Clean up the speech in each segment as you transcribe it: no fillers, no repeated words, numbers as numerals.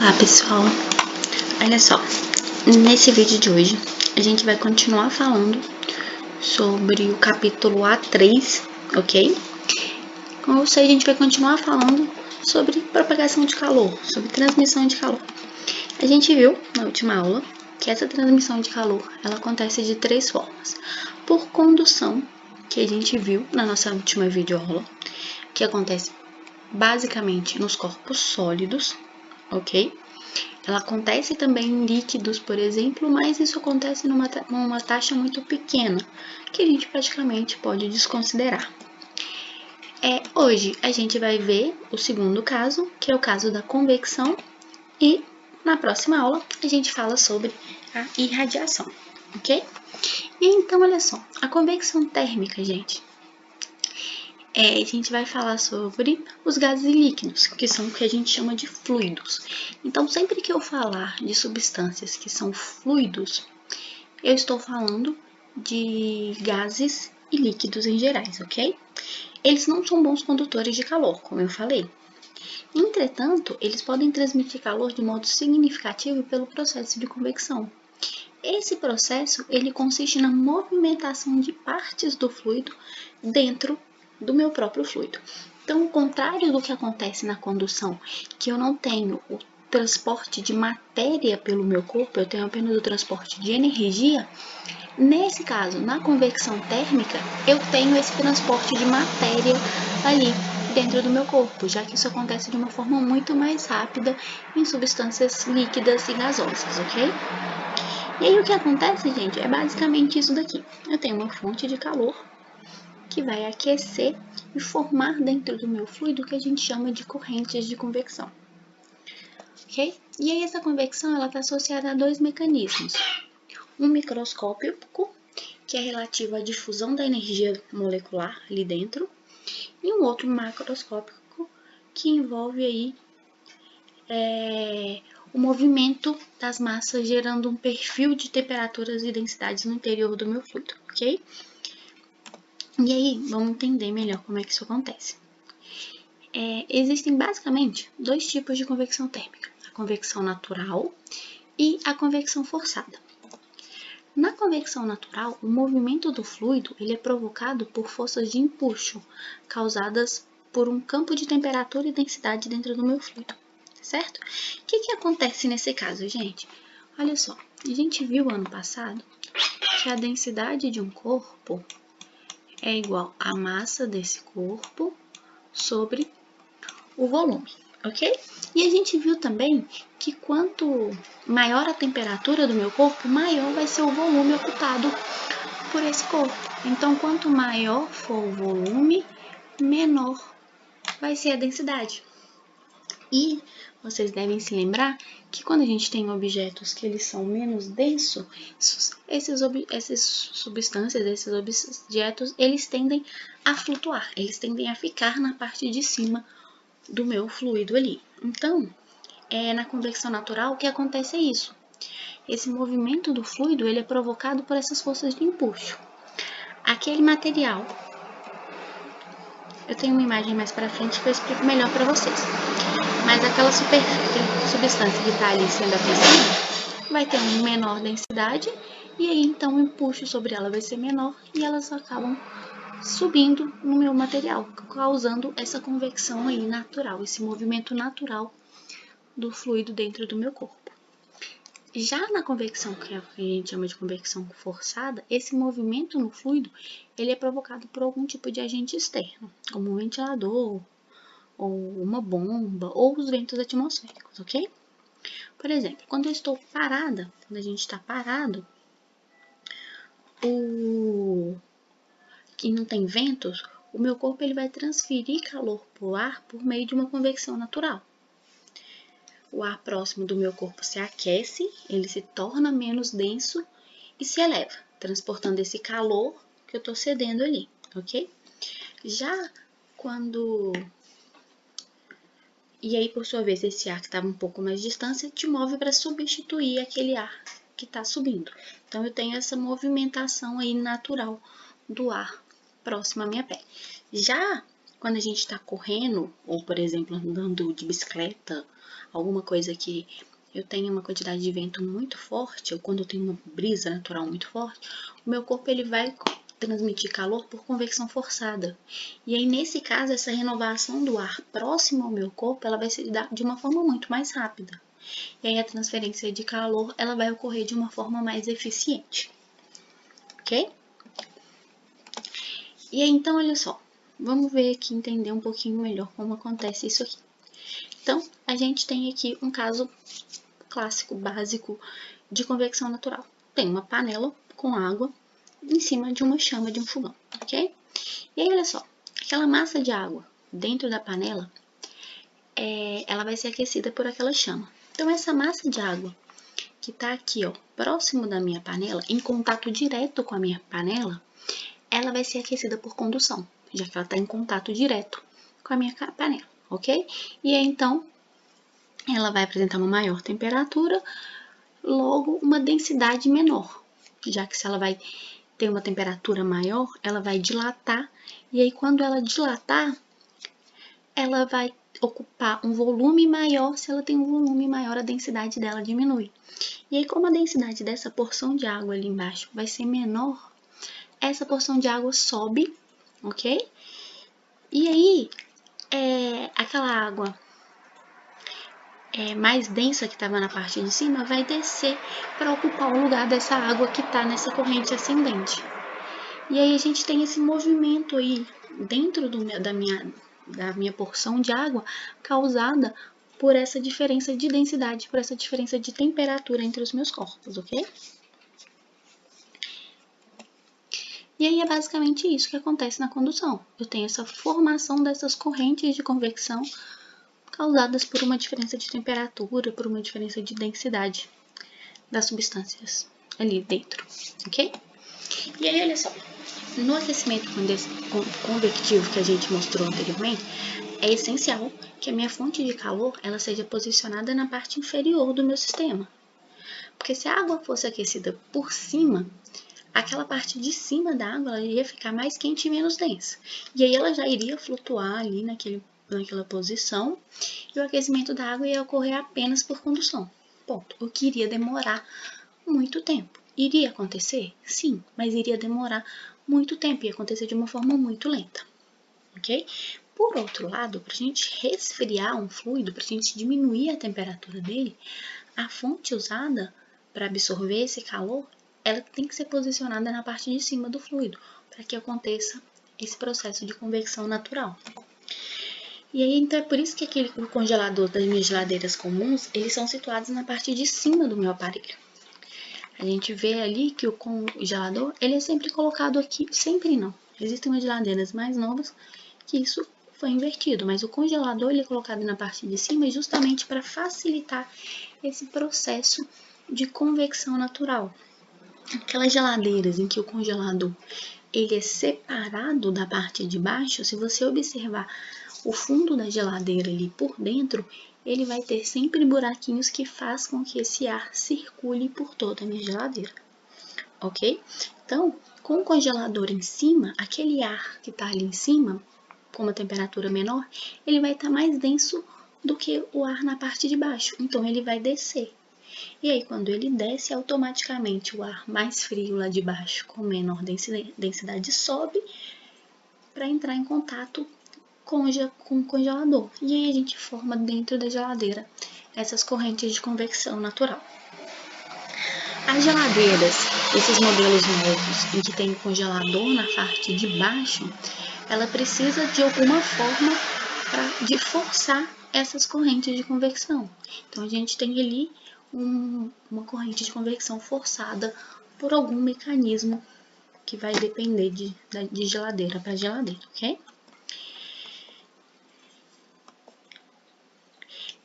Olá pessoal, olha só, nesse vídeo de hoje a gente vai continuar falando sobre o capítulo A3, ok? Ou seja, a gente vai continuar falando sobre propagação de calor, sobre transmissão de calor. A gente viu na última aula que essa transmissão de calor ela acontece de três formas. Por condução, que a gente viu na nossa última videoaula, que acontece basicamente nos corpos sólidos, ok? Ela acontece também em líquidos, por exemplo, mas isso acontece numa taxa muito pequena, que a gente praticamente pode desconsiderar. Hoje a gente vai ver o segundo caso, que é o caso da convecção, e na próxima aula a gente fala sobre a irradiação, ok? E então, olha só, a convecção térmica, gente, a gente vai falar sobre os gases e líquidos, que são o que a gente chama de fluidos. Então, sempre que eu falar de substâncias que são fluidos, eu estou falando de gases e líquidos em gerais, ok? Eles não são bons condutores de calor, como eu falei. Entretanto, eles podem transmitir calor de modo significativo pelo processo de convecção. Esse processo, ele consiste na movimentação de partes do fluido dentro do meu próprio fluido. Então, o contrário do que acontece na condução, que eu não tenho o transporte de matéria pelo meu corpo, eu tenho apenas o transporte de energia. Nesse caso, na convecção térmica, eu tenho esse transporte de matéria ali dentro do meu corpo, já que isso acontece de uma forma muito mais rápida em substâncias líquidas e gasosas, ok? E aí o que acontece, gente, é basicamente isso daqui. Eu tenho uma fonte de calor que vai aquecer e formar dentro do meu fluido o que a gente chama de correntes de convecção, ok? E aí essa convecção ela está associada a dois mecanismos. Um microscópico, que é relativo à difusão da energia molecular ali dentro, e um outro macroscópico, que envolve aí o movimento das massas gerando um perfil de temperaturas e densidades no interior do meu fluido, ok? E aí, vamos entender melhor como é que isso acontece. Existem basicamente dois tipos de convecção térmica, a convecção natural e a convecção forçada. Na convecção natural, o movimento do fluido ele é provocado por forças de empuxo, causadas por um campo de temperatura e densidade dentro do meu fluido, certo? O que acontece nesse caso, gente? Olha só, a gente viu ano passado que a densidade de um corpo é igual à massa desse corpo sobre o volume, ok? E a gente viu também que quanto maior a temperatura do meu corpo, maior vai ser o volume ocupado por esse corpo. Então, quanto maior for o volume, menor vai ser a densidade. E vocês devem se lembrar que quando a gente tem objetos que eles são menos densos, essas substâncias, esses objetos, eles tendem a flutuar, eles tendem a ficar na parte de cima do meu fluido ali. Então, na convecção natural, o que acontece é isso. Esse movimento do fluido ele é provocado por essas forças de empuxo. Aquele material, eu tenho uma imagem mais para frente que eu explico melhor para vocês. Mas aquela substância que está ali sendo aquecida vai ter uma menor densidade e aí então o empuxo sobre ela vai ser menor e elas acabam subindo no meu material, causando essa convecção aí natural, esse movimento natural do fluido dentro do meu corpo. Já na convecção, que a gente chama de convecção forçada, esse movimento no fluido ele é provocado por algum tipo de agente externo, como um ventilador, ou uma bomba, ou os ventos atmosféricos, ok? Por exemplo, quando eu estou parada, quando a gente está parado, que não tem ventos, o meu corpo ele vai transferir calor para o ar por meio de uma convecção natural. O ar próximo do meu corpo se aquece, ele se torna menos denso e se eleva, transportando esse calor que eu estou cedendo ali, ok? Já quando... E aí, por sua vez, esse ar que estava um pouco mais distante te move para substituir aquele ar que está subindo. Então, eu tenho essa movimentação aí natural do ar próximo à minha pele. Já quando a gente está correndo, ou por exemplo, andando de bicicleta, alguma coisa que eu tenho uma quantidade de vento muito forte, ou quando eu tenho uma brisa natural muito forte, o meu corpo ele vai transmitir calor por convecção forçada. E aí, nesse caso, essa renovação do ar próximo ao meu corpo, ela vai se dar de uma forma muito mais rápida. E aí, a transferência de calor, ela vai ocorrer de uma forma mais eficiente. Ok? E aí, então, olha só. Vamos ver aqui, entender um pouquinho melhor como acontece isso aqui. Então, a gente tem aqui um caso clássico, básico, de convecção natural. Tem uma panela com água em cima de uma chama de um fogão, ok? E aí, olha só, aquela massa de água dentro da panela, ela vai ser aquecida por aquela chama. Então, essa massa de água que tá aqui, ó, próximo da minha panela, em contato direto com a minha panela, ela vai ser aquecida por condução, já que ela está em contato direto com a minha panela, ok? E aí, então, ela vai apresentar uma maior temperatura, logo uma densidade menor, já que se ela vai ter uma temperatura maior, ela vai dilatar, e aí quando ela dilatar, ela vai ocupar um volume maior. Se ela tem um volume maior, a densidade dela diminui. E aí, como a densidade dessa porção de água ali embaixo vai ser menor, essa porção de água sobe, ok? E aí, aquela água mais densa que estava na parte de cima vai descer para ocupar o lugar dessa água que está nessa corrente ascendente. E aí a gente tem esse movimento aí dentro da minha porção de água causada por essa diferença de densidade, por essa diferença de temperatura entre os meus corpos, ok? E aí é basicamente isso que acontece na condução. Eu tenho essa formação dessas correntes de convecção causadas por uma diferença de temperatura, por uma diferença de densidade das substâncias ali dentro, ok? E aí, olha só, no aquecimento convectivo que a gente mostrou anteriormente, é essencial que a minha fonte de calor ela seja posicionada na parte inferior do meu sistema. Porque se a água fosse aquecida por cima, aquela parte de cima da água ela iria ficar mais quente e menos densa. E aí ela já iria flutuar ali naquela posição e o aquecimento da água ia ocorrer apenas por condução. Ponto. O que iria demorar muito tempo. Iria acontecer? Sim, mas iria demorar muito tempo, ia acontecer de uma forma muito lenta, ok? Por outro lado, para a gente resfriar um fluido, para a gente diminuir a temperatura dele, a fonte usada para absorver esse calor, ela tem que ser posicionada na parte de cima do fluido, para que aconteça esse processo de convecção natural. E aí, então, é por isso que o congelador das minhas geladeiras comuns, eles são situados na parte de cima do meu aparelho. A gente vê ali que o congelador, ele é sempre colocado aqui, sempre não. Existem umas geladeiras mais novas que isso foi invertido, mas o congelador ele é colocado na parte de cima justamente para facilitar esse processo de convecção natural. Aquelas geladeiras em que o congelador ele é separado da parte de baixo, se você observar o fundo da geladeira ali por dentro, ele vai ter sempre buraquinhos que faz com que esse ar circule por toda a minha geladeira, ok? Então, com o congelador em cima, aquele ar que está ali em cima, com uma temperatura menor, ele vai estar mais denso do que o ar na parte de baixo, então ele vai descer. E aí, quando ele desce, automaticamente o ar mais frio lá de baixo, com menor densidade, sobe para entrar em contato com o congelador. E aí a gente forma dentro da geladeira essas correntes de convecção natural. As geladeiras, esses modelos novos em que tem o congelador na parte de baixo, ela precisa de alguma forma de forçar essas correntes de convecção. Então a gente tem ali uma corrente de convecção forçada por algum mecanismo que vai depender de geladeira para geladeira, ok?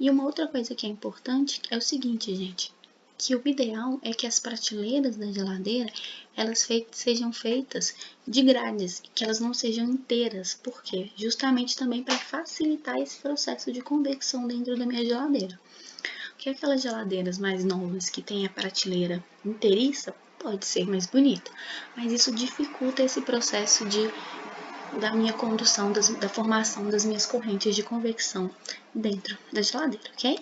E uma outra coisa que é importante é o seguinte, gente, que o ideal é que as prateleiras da geladeira elas sejam feitas de grades, que elas não sejam inteiras. Por quê? Justamente também para facilitar esse processo de convecção dentro da minha geladeira. Porque aquelas geladeiras mais novas que tem a prateleira inteiriça pode ser mais bonita, mas isso dificulta esse processo de da minha condução, da formação das minhas correntes de convecção dentro da geladeira, ok?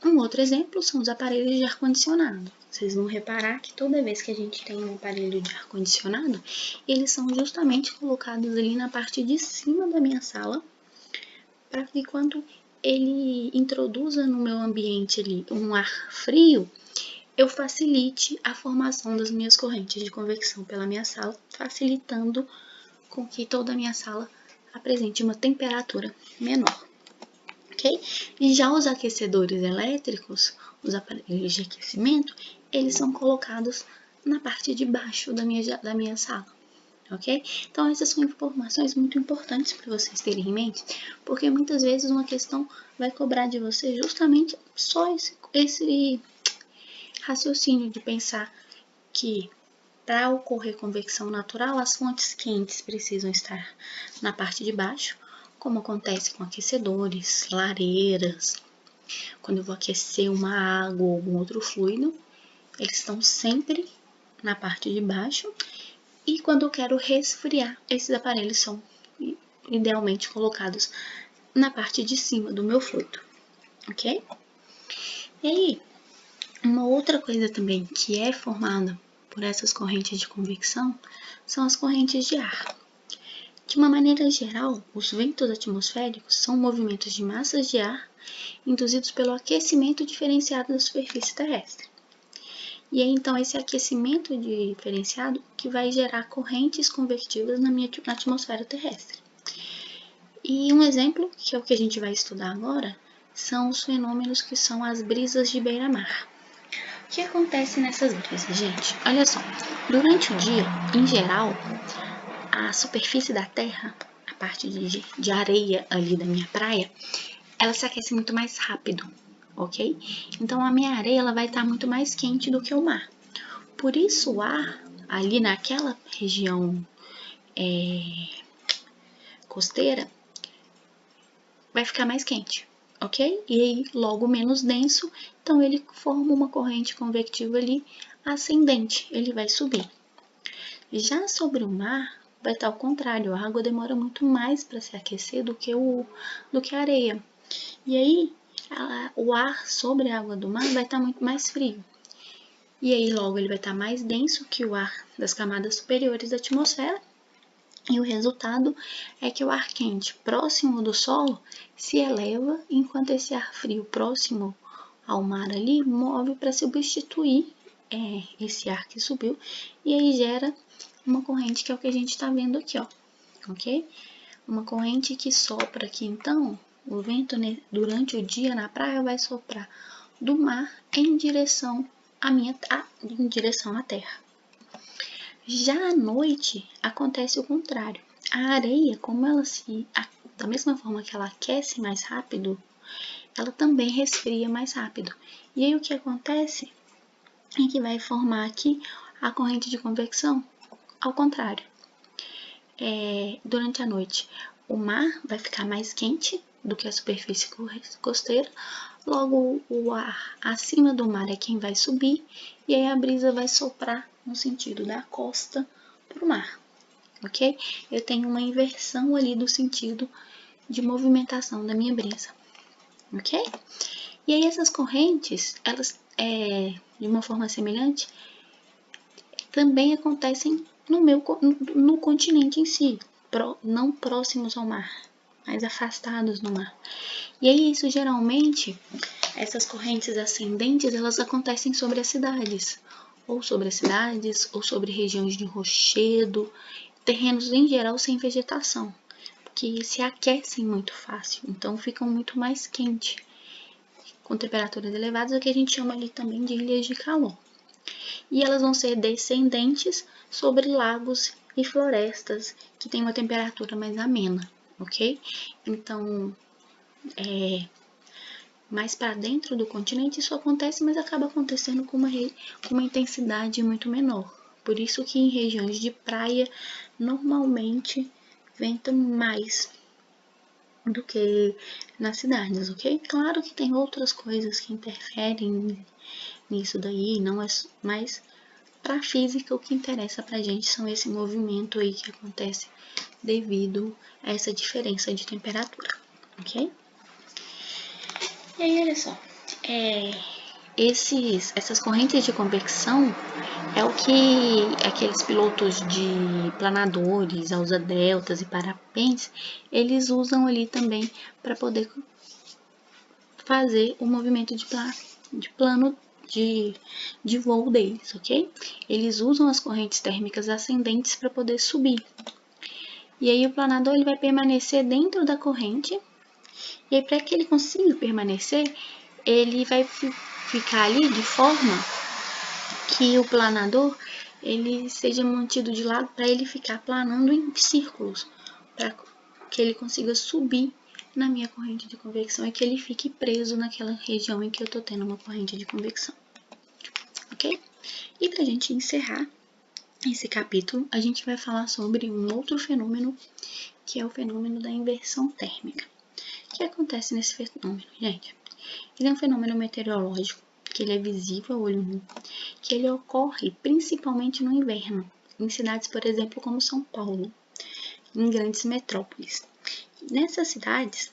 Um outro exemplo são os aparelhos de ar-condicionado. Vocês vão reparar que toda vez que a gente tem um aparelho de ar-condicionado, eles são justamente colocados ali na parte de cima da minha sala, para que quando ele introduza no meu ambiente ali um ar frio, eu facilite a formação das minhas correntes de convecção pela minha sala, facilitando com que toda a minha sala apresente uma temperatura menor. Ok? E já os aquecedores elétricos, os aparelhos de aquecimento, eles são colocados na parte de baixo da minha sala. Ok? Então, essas são informações muito importantes para vocês terem em mente, porque muitas vezes uma questão vai cobrar de você justamente só esse raciocínio de pensar que para ocorrer convecção natural, as fontes quentes precisam estar na parte de baixo, como acontece com aquecedores, lareiras. Quando eu vou aquecer uma água ou algum outro fluido, eles estão sempre na parte de baixo. E quando eu quero resfriar, esses aparelhos são idealmente colocados na parte de cima do meu fluido, ok? E aí, uma outra coisa também que é formada por essas correntes de convecção são as correntes de ar. De uma maneira geral, os ventos atmosféricos são movimentos de massas de ar induzidos pelo aquecimento diferenciado da superfície terrestre. E é então esse aquecimento diferenciado que vai gerar correntes convectivas na atmosfera terrestre. E um exemplo, que é o que a gente vai estudar agora, são os fenômenos que são as brisas de beira-mar. O que acontece nessas brisas, gente? Olha só, durante o dia, em geral, a superfície da terra, a parte de areia ali da minha praia, ela se aquece muito mais rápido, ok? Então a minha areia ela vai estar muito mais quente do que o mar. Por isso o ar ali naquela região costeira vai ficar mais quente, ok? E aí logo menos denso, então ele forma uma corrente convectiva ali ascendente, ele vai subir. Já sobre o mar, vai estar ao contrário, a água demora muito mais para se aquecer do que a areia. E aí, o ar sobre a água do mar vai estar muito mais frio. E aí, logo, ele vai estar mais denso que o ar das camadas superiores da atmosfera. E o resultado é que o ar quente próximo do solo se eleva, enquanto esse ar frio próximo ao mar ali move para substituir esse ar que subiu. E aí gera uma corrente que é o que a gente está vendo aqui, ó, ok? Uma corrente que sopra aqui, então, o vento durante o dia na praia vai soprar do mar em direção à terra. Já à noite acontece o contrário. A areia, da mesma forma que ela aquece mais rápido, ela também resfria mais rápido. E aí o que acontece é que vai formar aqui a corrente de convecção ao contrário. Durante a noite, o mar vai ficar mais quente do que a superfície costeira, logo o ar acima do mar é quem vai subir, e aí a brisa vai soprar no sentido da costa para o mar, ok? Eu tenho uma inversão ali do sentido de movimentação da minha brisa, ok? E aí essas correntes, elas, de uma forma semelhante, também acontecem no continente em si, não próximos ao mar, mas afastados do mar. E aí isso geralmente, essas correntes ascendentes, elas acontecem sobre as cidades, ou sobre regiões de rochedo, terrenos em geral sem vegetação, que se aquecem muito fácil, então ficam muito mais quentes, com temperaturas elevadas, o que a gente chama ali também de ilhas de calor. E elas vão ser descendentes sobre lagos e florestas que têm uma temperatura mais amena, ok? Então, mais para dentro do continente isso acontece, mas acaba acontecendo com uma intensidade muito menor. Por isso que em regiões de praia, normalmente, venta mais do que nas cidades, ok? Claro que tem outras coisas que interferem nisso daí, não é mais para a física, o que interessa para a gente são esse movimento aí que acontece devido a essa diferença de temperatura, ok? E aí, olha só, essas correntes de convecção é o que aqueles pilotos de planadores, asa deltas e parapentes, eles usam ali também para poder fazer o movimento de plano de voo deles, ok? Eles usam as correntes térmicas ascendentes para poder subir. E aí o planador ele vai permanecer dentro da corrente, e aí para que ele consiga permanecer, ele vai ficar ali de forma que o planador ele seja mantido de lado para ele ficar planando em círculos, para que ele consiga subir na minha corrente de convecção e que ele fique preso naquela região em que eu estou tendo uma corrente de convecção, ok? E para a gente encerrar esse capítulo, a gente vai falar sobre um outro fenômeno, que é o fenômeno da inversão térmica. O que acontece nesse fenômeno, gente? Ele é um fenômeno meteorológico, que ele é visível ao olho nu, que ele ocorre principalmente no inverno, em cidades, por exemplo, como São Paulo, em grandes metrópoles. Nessas cidades,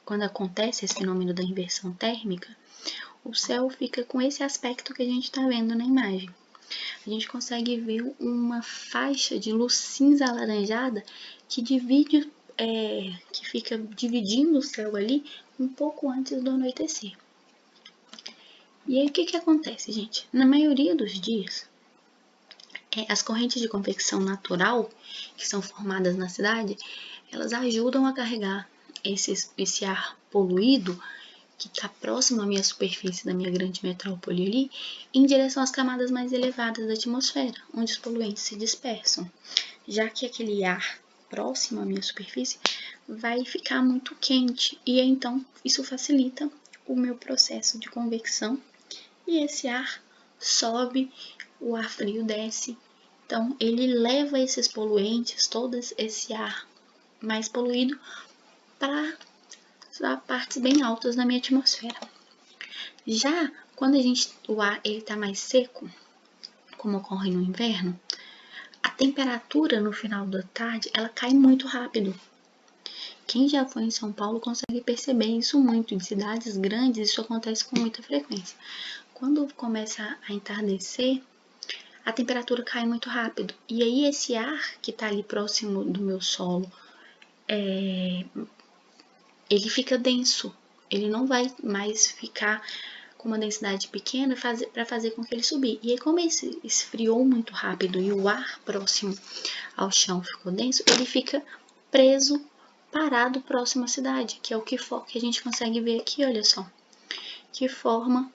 quando acontece esse fenômeno da inversão térmica, o céu fica com esse aspecto que a gente está vendo na imagem. A gente consegue ver uma faixa de luz cinza alaranjada que que fica dividindo o céu ali um pouco antes do anoitecer. E aí o que acontece, gente? Na maioria dos dias, as correntes de convecção natural que são formadas na cidade, elas ajudam a carregar esse ar poluído que está próximo à minha superfície da minha grande metrópole ali, em direção às camadas mais elevadas da atmosfera, onde os poluentes se dispersam, já que aquele ar próximo à minha superfície vai ficar muito quente e então isso facilita o meu processo de convecção e esse ar sobe, o ar frio desce, então ele leva esses poluentes, todo esse ar mais poluído para partes bem altas da minha atmosfera. Já quando o ar está mais seco, como ocorre no inverno, a temperatura no final da tarde ela cai muito rápido. Quem já foi em São Paulo consegue perceber isso muito. Em cidades grandes isso acontece com muita frequência. Quando começa a entardecer, a temperatura cai muito rápido. E aí esse ar que está ali próximo do meu solo, ele fica denso. Ele não vai mais ficar com uma densidade pequena para fazer com que ele subir. E aí, como ele esfriou muito rápido e o ar próximo ao chão ficou denso, ele fica preso, parado próximo à cidade, que é o que a gente consegue ver aqui, olha só. Que forma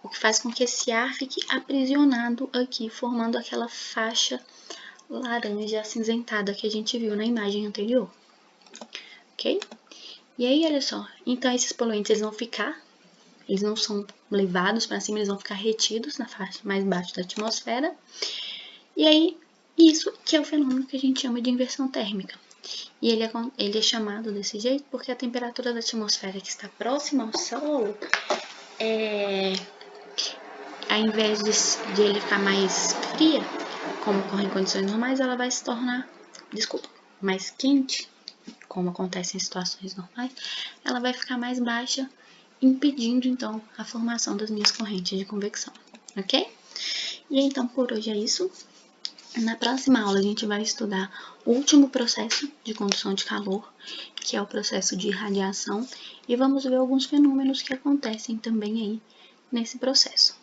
o que faz com que esse ar fique aprisionado aqui, formando aquela faixa laranja acinzentada que a gente viu na imagem anterior. Ok? E aí, olha só, então esses poluentes eles não são levados para cima, eles vão ficar retidos na faixa mais baixa da atmosfera. E aí, isso que é o fenômeno que a gente chama de inversão térmica. E ele é chamado desse jeito porque a temperatura da atmosfera que está próxima ao solo, ao invés de ele ficar mais fria, como ocorre em condições normais, ela vai se tornar, mais quente, como acontece em situações normais, ela vai ficar mais baixa, impedindo então a formação das minhas correntes de convecção, ok? E então por hoje é isso. Na próxima aula a gente vai estudar o último processo de condução de calor, que é o processo de irradiação, e vamos ver alguns fenômenos que acontecem também aí nesse processo,